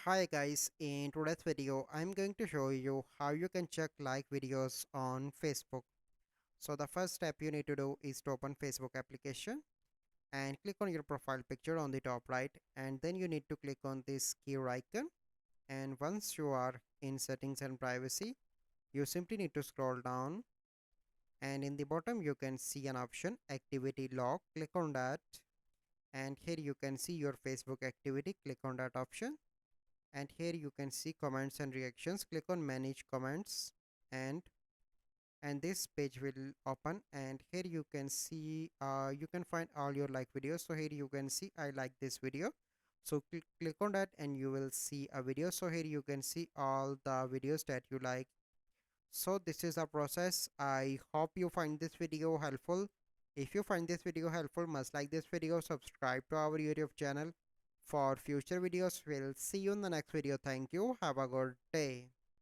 Hi guys, in today's video I'm going to show you how you can check like videos on Facebook. So the first step you need to do is to open Facebook application and click on your profile picture on the top right, and then you need to click on this gear icon. And once you are in settings and privacy, you simply need to scroll down, and in the bottom you can see an option activity log. Click on that, and here you can see your Facebook activity. Click on that option, and here you can see comments and reactions. Click on manage comments, and this page will open, and here you can see you can find all your like videos. So here you can see I like this video, so click on that and you will see a video. So here you can see all the videos that you like. So this is a process. I hope you find this video helpful. If you find this video helpful, must like this video, subscribe to our YouTube channel for future videos. We'll see you in the next video. Thank you. Have a good day.